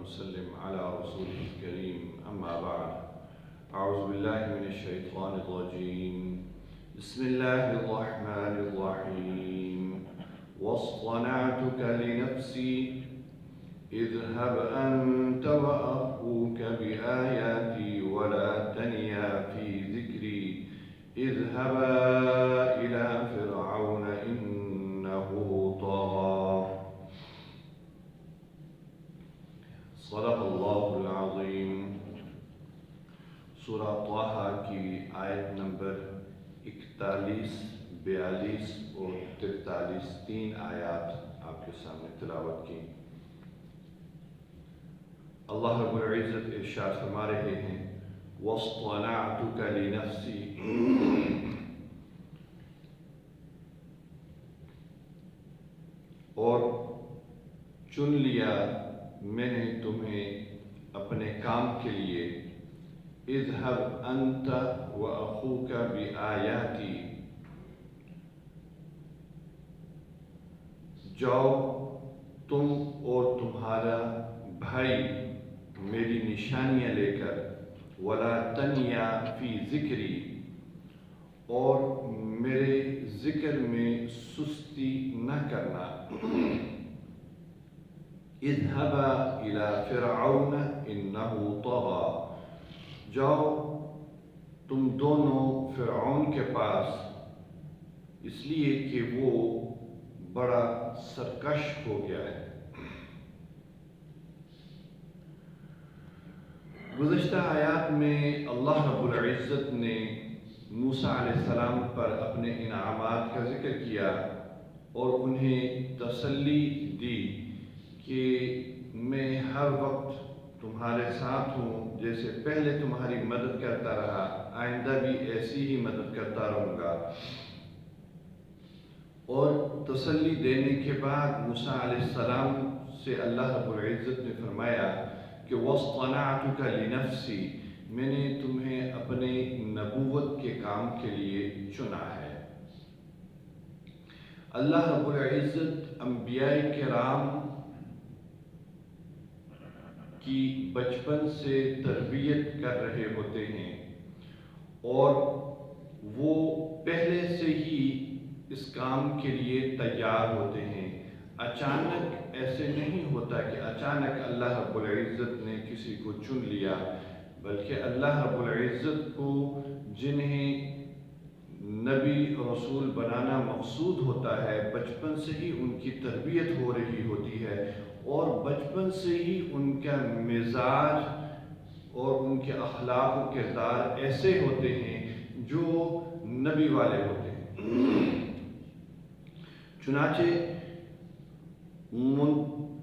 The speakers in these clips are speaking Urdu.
وسلم على رسوله الكريم أما بعد أعوذ بالله من الشيطان الرجيم بسم الله الرحمن الرحيم واصطنعتك لنفسي اذهب أنت وأخوك بآياتي ولا تنيا في ذكري اذهبا إلى فرعون إنه طغى صدق اللہ العظیم۔ سورہ طٰہٰ کی آیت نمبر 41، 42 اور 43 تین آیات آپ کے سامنے تلاوت کی۔ اللہ رب العزت ارشاد فرما رہے ہیں وَاصْطَنَعْتُكَ لِنَفْسِي، اور چن لیا میں نے تمہیں اپنے کام کے لیے۔ اذهب انت واخوك بآیاتی، جاؤ تم اور تمہارا بھائی میری نشانیاں لے کر، ولا تنیا فی ذکری، اور میرے ذکر میں سستی نہ کرنا۔ اذهبا الى فرعون انه طغى، جاؤ تم دونوں فرعون کے پاس، اس لیے کہ وہ بڑا سرکش ہو گیا ہے۔ گزشتہ آیات میں اللہ رب العزت نے موسیٰ علیہ السلام پر اپنے انعامات کا ذکر کیا اور انہیں تسلی دی کہ میں ہر وقت تمہارے ساتھ ہوں، جیسے پہلے تمہاری مدد کرتا رہا آئندہ بھی ایسی ہی مدد کرتا رہوں گا۔ اور تسلی دینے کے بعد موسیٰ علیہ السلام سے اللہ رب العزت نے فرمایا کہ وَاصْطَنَعْتُكَ لِنَفْسِي، میں نے تمہیں اپنے نبوت کے کام کے لیے چنا ہے۔ اللہ رب العزت انبیاء کرام کی بچپن سے تربیت کر رہے ہوتے ہیں اور وہ پہلے سے ہی اس کام کے لیے تیار ہوتے ہیں۔ اچانک ایسے نہیں ہوتا کہ اچانک اللہ رب العزت نے کسی کو چن لیا، بلکہ اللہ رب العزت کو جنہیں نبی رسول بنانا مقصود ہوتا ہے بچپن سے ہی ان کی تربیت ہو رہی ہوتی ہے، اور بچپن سے ہی ان کا مزاج اور ان کے اخلاق و کردار ایسے ہوتے ہیں جو نبی والے ہوتے ہیں۔ چنانچہ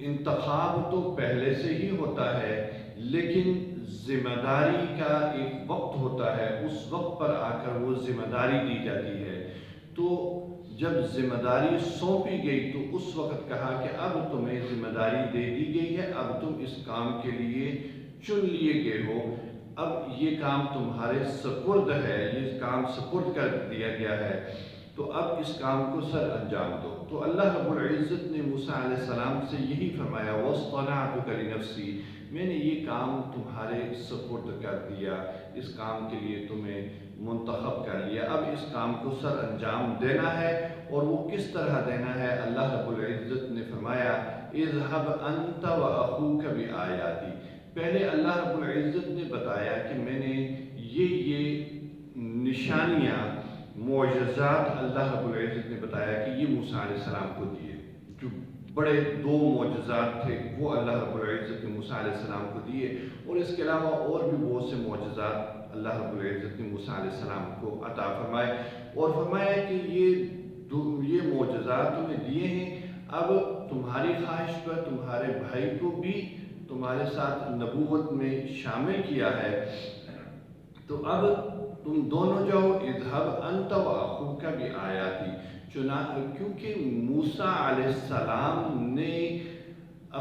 انتخاب تو پہلے سے ہی ہوتا ہے، لیکن ذمہ داری کا ایک وقت ہوتا ہے، اس وقت پر آ کر وہ ذمہ داری دی جاتی ہے۔ تو جب ذمہ داری سونپی گئی تو اس وقت کہا کہ اب تمہیں ذمہ داری دے دی گئی ہے، اب تم اس کام کے لیے چن لیے گئے ہو، اب یہ کام تمہارے سپرد ہے، یہ کام سپرد کر دیا گیا ہے، تو اب اس کام کو سر انجام دو۔ تو اللہ رب العزت نے موسیٰ علیہ السلام سے یہی فرمایا وَاصْطَنَعْتُكَ لِنَفْسِي، میں نے یہ کام تمہارے سپرد کر دیا، اس کام کے لیے تمہیں منتخب کر لیا، اب اس کام کو سر انجام دینا ہے۔ اور وہ کس طرح دینا ہے؟ اللہ رب العزت نے فرمایا اذهب انت واخوك بآیاتی، پہلے اللہ رب العزت نے بتایا کہ میں نے یہ نشانیاں معجزات اللہ رب العزت نے بتایا کہ یہ موسیٰ علیہ السلام کو دیے، جو بڑے دو معجزات تھے وہ اللہ رب العزت نے موسیٰ علیہ السلام کو دیے، اور اس کے علاوہ اور بھی بہت سے معجزات اللہ رب العزت نے موسیٰ علیہ السلام کو عطا فرمائے، اور فرمایا کہ یہ معجزات تمہیں دیے ہیں، اب تمہاری خواہش پر تمہارے بھائی کو بھی تمہارے ساتھ نبوت میں شامل کیا ہے، تو اب تم دونوں جاؤ اذهب انت واخوك بآیاتی، کیونکہ موسیٰ علیہ السلام نے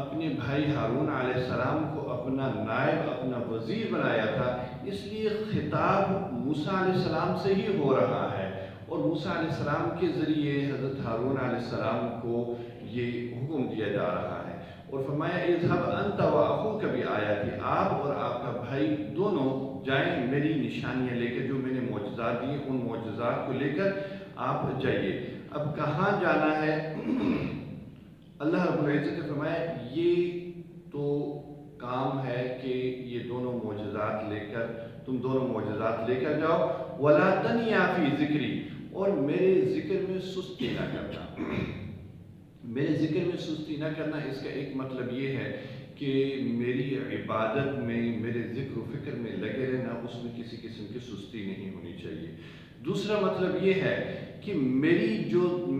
اپنے بھائی ہارون علیہ السلام کو اپنا نائب، اپنا وزیر بنایا تھا، اس لیے خطاب موسیٰ علیہ السلام سے ہی ہو رہا ہے، اور موسیٰ علیہ السلام کے ذریعے حضرت ہارون علیہ السلام کو یہ حکم دیا جا رہا ہے۔ اور فرمایا اذهب انت واخوك بآیاتی، آپ اور آپ کا بھائی دونوں جائیں میری نشانیاں لے کر، جو میں نے معجزات دیے ان معجزات کو لے کر آپ جائیے۔ اب کہاں جانا ہے؟ اللہ رب العزت نے فرمایا یہ تو کام ہے کہ یہ دونوں معجزات لے کر تم دونوں معجزات لے کر جاؤ، وَلَا تَنِيَا فِي ذِكْرِي، اور میرے ذکر میں سستی نہ کرنا۔ میرے ذکر میں سستی نہ کرنا، اس کا ایک مطلب یہ ہے کہ میری عبادت میں، میرے ذکر و فکر میں لگے رہنا، اس میں کسی قسم کی سستی نہیں ہونی چاہیے۔ دوسرا مطلب یہ ہے کہ میں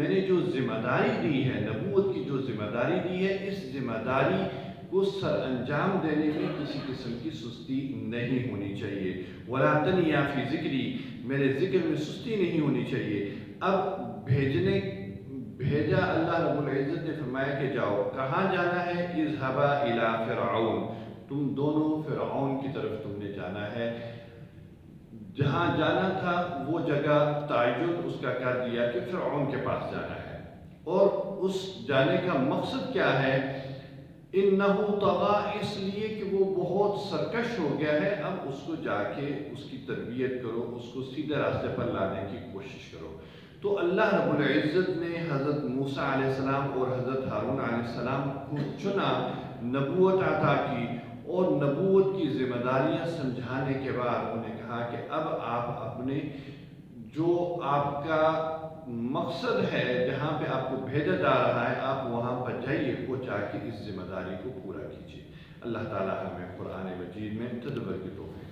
نے جو ذمہ داری دی ہے، نبوت کی جو ذمہ داری دی ہے، اس ذمہ داری کو سر انجام دینے میں کسی قسم کی سستی نہیں ہونی چاہیے۔ وَلَا تَنِيَا فِي ذِكْرِي، میرے ذکر میں سستی نہیں ہونی چاہیے۔ اب بھیجا اللہ رب العزت نے فرمایا کہ جاؤ، کہاں جانا ہے؟ اذهبا الى فرعون، تم دونوں فرعون کی طرف تم نے جانا ہے۔ جہاں جانا تھا وہ جگہ تعین اس کا کر دیا کہ فرعون کے پاس جانا ہے، اور اس جانے کا مقصد کیا ہے؟ انہو طغی، اس لیے کہ وہ بہت سرکش ہو گیا ہے، اب اس کو جا کے اس کی تربیت کرو، اس کو سیدھے راستے پر لانے کی کوشش کرو۔ تو اللہ رب العزت نے حضرت موسیٰ علیہ السلام اور حضرت ہارون علیہ السلام کو چنا، نبوت عطا کی، اور نبوت کی ذمہ داریاں سمجھانے کے بعد انہیں کہا کہ اب آپ اپنے جو آپ کا مقصد ہے، جہاں پہ آپ کو بھیجا جا رہا ہے، آپ وہاں پر جائیے، وہ جا کے اس ذمہ داری کو پورا کیجیے۔ اللہ تعالیٰ ہمیں قرآن مجید میں تدبر کی توفیق